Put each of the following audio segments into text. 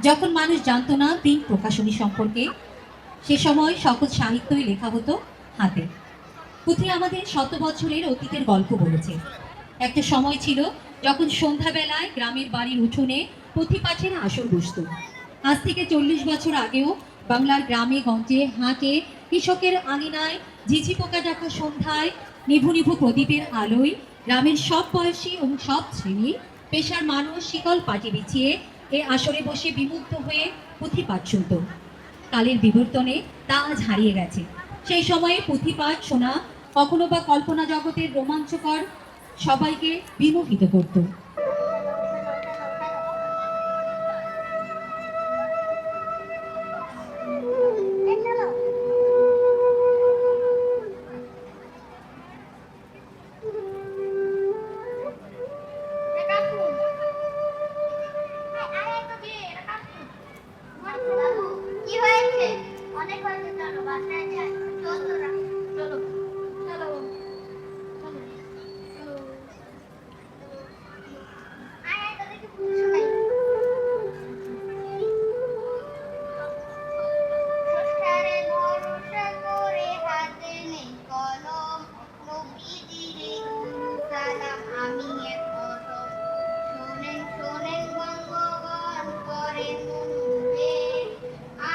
যখন মানুষ জানতো না প্রিন্ট প্রকাশনী সম্পর্কে, সে সময় সকল সাহিত্যই লেখা হতো হাতে। পুঁথি আমাদের শত বছরের অতীতের গল্প বলেছে। একটা সময় ছিল যখন সন্ধ্যাবেলায় গ্রামের বাড়ির উঠোনে পুঁথি পাঠের আসর বসত। আজ থেকে 40 বছর আগেও বাংলার গ্রামে গঞ্জে হাটে কৃষকের আঙিনায় ঝিঝি পোকা দেখা সন্ধ্যায় নিভু নিভু প্রদীপের আলোয় গ্রামের সব বয়সী এবং সব শ্রেণী পেশার মানুষ শিকল পাটি বিছিয়ে এ আসরে বসে বিমুগ্ধ হয়ে পুঁথি পাঠ শুনত। কালের বিবর্তনে তা আজ হারিয়ে গেছে। সেই সময়ে পুঁথি পাঠ শোনা কখনো বা কল্পনা জগতের রোমাঞ্চকর, সবাইকে বিমোহিত করত। কি হয়েছে? অনেক হয়েছে, চলো বাসায় যাই। চলো না, চলো চলো চলো চলো। আয় আয়, তোদেরকে ভুল শোনাই। ষষ্ঠারে ভরসা করে হাতে নেই কলম, নবীজিরে দুরূদ সালাম আমি এক কদম। শোনেন শোনেন বঙ্গগণ, করেন মনোনিবেশ,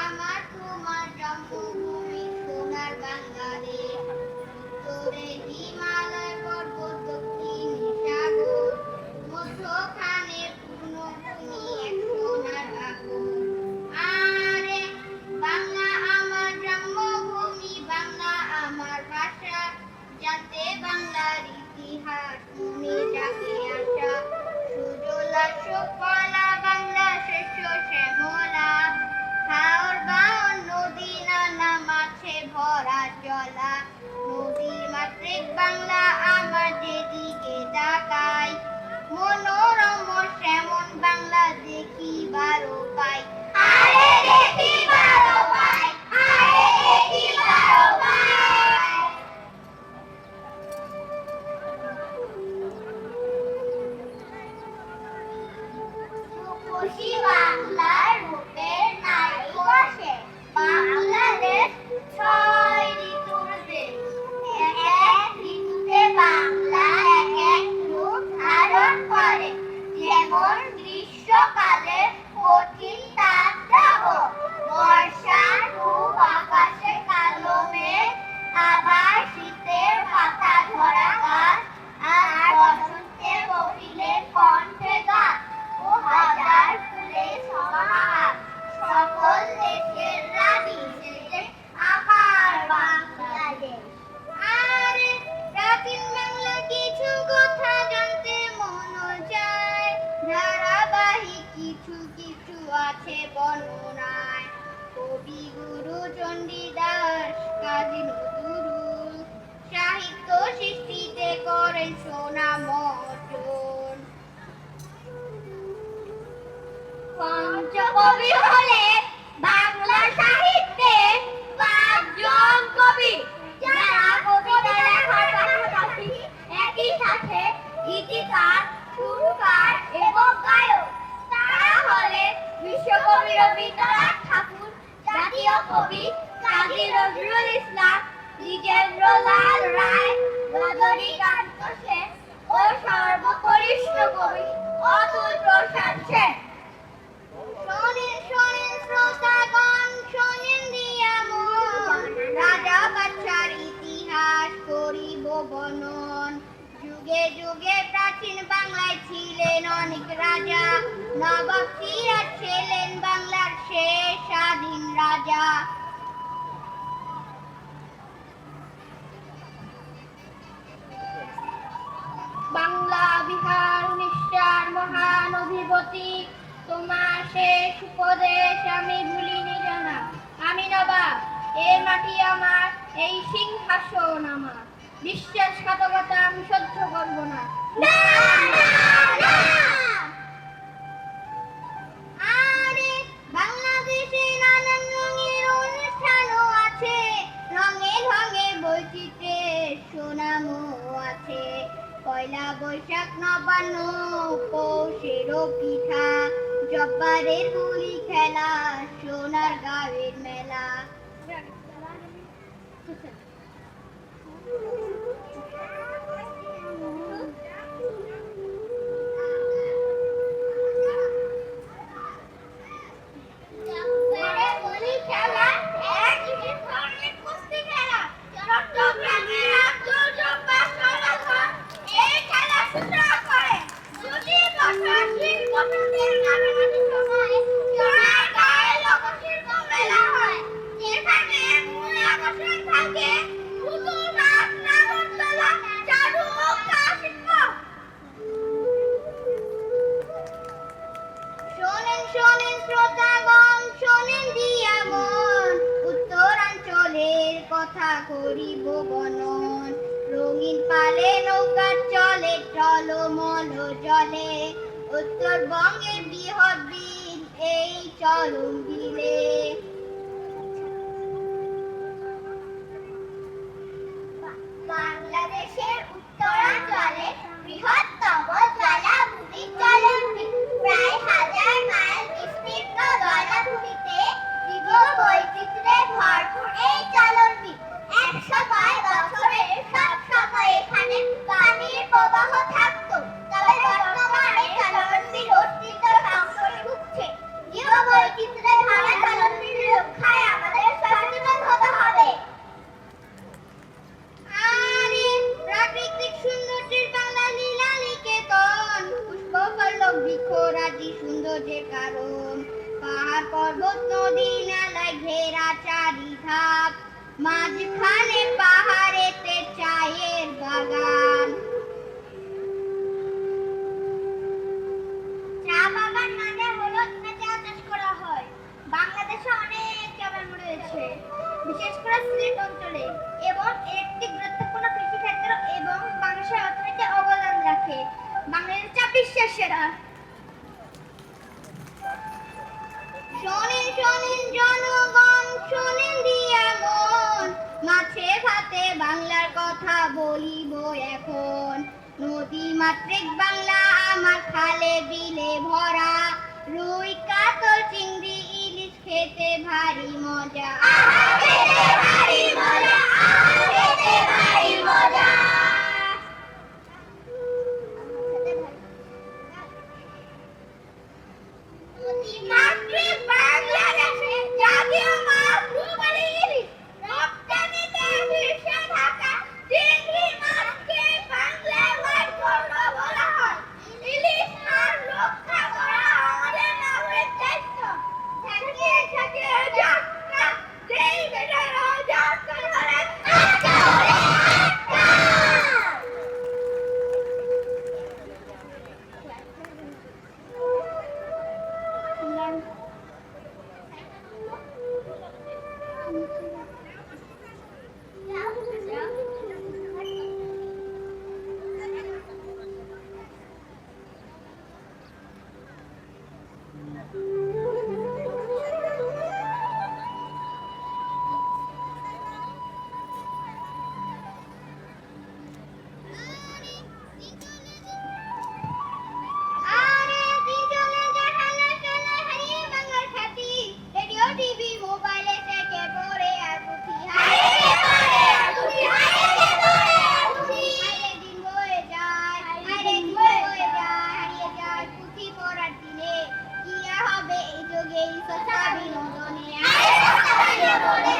আমার তোমার জন্মভূমি সোনার বাংলাদেশ। উত্তরে হিমালয় পর্বত, দক্ষিণে সাগর, মধ্যখানে পূর্ণভূমি এক সোনার আগুন। আরে বাংলা আমার জন্মভূমি, বাংলা আমার ভাষা, জানতে বাংলার ইতিহাস মনে জাগে আশা। সুজলা সুফলা বাংলা শস্য শ্যামলা, হাওর বাওর নদী নালা মাছে ভরা জলা। নদীর মাতৃক বাংলা আমার যেদিকে তাকাই, মনোরম শ্যামন বাংলা দেখিবারও পাই। আরে দেখিবারও পাই, আরে দেখিবারও পাই। রূপসী বাংলার রূপের নারী বসে, বাংলাদেশ ছয় ঋতুর দেশ। এক এক ঋতুতে বাংলা এক এক রূপ ধারণ করে, যেমন গ্রীষ্মকালে কঠিন তাপদাহ, বর্ষার রূপ আকাশে কালো মেঘ, আবার শীতের পাতা ঝরা গাছ, আর বসন্তে কোকিলের কণ্ঠে গান ও হাজার ফুলে সমাহার। সকল দেশের রানী সেজে আমার বাংলাদেশ। আরে প্রাচীন বাংলা কিছু কথা জানতে মন চায়, ধারাবাহিক কিছু কিছু আছে বর্ণনায়। কবিগুরু চণ্ডীদাস, কাজী নজরুল সাহিত্য সৃষ্টিতে করেন সুনাম অর্জন। পঞ্চকবি হলেন বাংলা সাহিত্যে পাঁচজন কবি, যারা কবিতা লেখার পাশাপাশি একই সাথে গীতিকার, সুরকার এবং গায়ক। তারা হলেন বিশ্বকবি রবীন্দ্রনাথ ঠাকুর, জাতীয় কবি কাজী নজরুল ইসলাম, দ্বিজেন্দ্রলাল রায়, রজনীকান্ত সেন ও সর্বকনিষ্ঠ কবি অতুল প্রসাদ সেন। শোনেন শোনেন শ্রোতাগণ, শোনেন দিয়া মন, রাজা বাদশার ইতিহাস করিব বর্ণন। যুগে যুগে প্রাচীন বাংলায় ছিলেন অনেক রাজা, নবাব সিরাজ ছিলেন বাংলার শেষ স্বাধীন রাজা। বাংলা বিহার উড়িষ্যার মহান অধিপতি, তোমার শেষ উপদেশ আমি ভুলিনি জানা। আমি নবাব, এ মাটি আমার, এই সিংহাসন আমার, বিশ্বাসঘাতকতা আমি সহ্য করব না। আরে বাংলাদেশে নানান রঙের অনুষ্ঠানও আছে, রঙে রঙে বৈচিত্র্যের সুনামও আছে। পয়লা বৈশাখ, নবান্ন, পৌষের পিঠা, জব্বারের গুলি খেলা, সোনার গাঁয়ের মেলা। জব্বারের গুলি খেলা এক ধরনের কুস্তি খেলা। চট্টগ্রামের আব্দুল জব্বার সমাধান এই খেলা সূচনা করে। যদি বছর শিল্পীদের নানানানি সময়ে সোনার গায়ে লোকশিল্প মেলা হয়, যেখানে মূল আকর্ষণ থাকে পুতুল নাচ, নাগরদোলা, জাদু ও কাশিল্প। শোনেন শোনেন শ্রোতাগণ, শোনেন দিয়া মন, উত্তরাঞ্চলের কথা করিব বর্ণন। রঙিন পালে নৌকা চলে টলমল জলে, উত্তরবঙ্গের বৃহৎ বিল এই চলন বিলে। বাংলাদেশের উত্তরাঞ্চলে বৃহত্তম জলাভূমি চলন বিল। প্রায় 1000 মাইল বিস্তীর্ণ জলাভূমিতে জীববৈচিত্র্যে ভরপুর এই চলন বিল। একসময় বছরের সব সময় এখানে পানির প্রবাহ থাকতো, তবে বর্তমানে চলন বিল অস্তিত্ব সংকটে ভুগছে। জীববৈচিত্র্যে ভরা চলন বিল রক্ষায় আমাদের সচেতন হতে হবে। আরে প্রাকৃতিক সৌন্দর্যের বাংলা লীলা নিকেতন, পুষ্পপল্লব বৃক্ষরাজি সৌন্দর্যের কারণ। পাহাড় পর্বত নদী নালায় ঘেরা চারিধাপ, মাঝখানে পাহাড়েতে চায়ের বাগান। চা বাগান মানে হলো এখানে চা চাষ করা হয়। বাংলাদেশে অনেক চা বাগান রয়েছে, বিশেষ করে সিলেট অঞ্চলে, এবং একটি গুরুত্বপূর্ণ কৃষিক্ষেত্র এবং বাংলাদেশের অর্থনীতিতে অবদান রাখে। বাংলাদেশের চা বিশ্বের সেরা। শোনেন শোনেন জনগণ, শোনেন দিয়া মন, মাছে ভাতে বাংলার কথা বলিব এখন। নদী মাতৃক বাংলা আমার খালে বিলে ভরা, রুই কাতল চিংড়ি ইলিশ খেতে ভারী মজা। খেতে ভারী মজা, খেতে ভারী মজা। নদী মাতৃক বাংলাদেশে জাতীয় মাছ রূপালী ইলিশ, রপ্তানিতে শীর্ষে থাকা চিংড়ি মাছকে বাংলায় হোয়াইট গলদা বলা হয়। ইলিশ মাছ রক্ষা করা আমাদের নাগরিক দায়িত্ব। থাকে থাকে যাত্রা, যেই বেটারা যাত্রা করে আটকা ওরে আটকা। বিনোদনে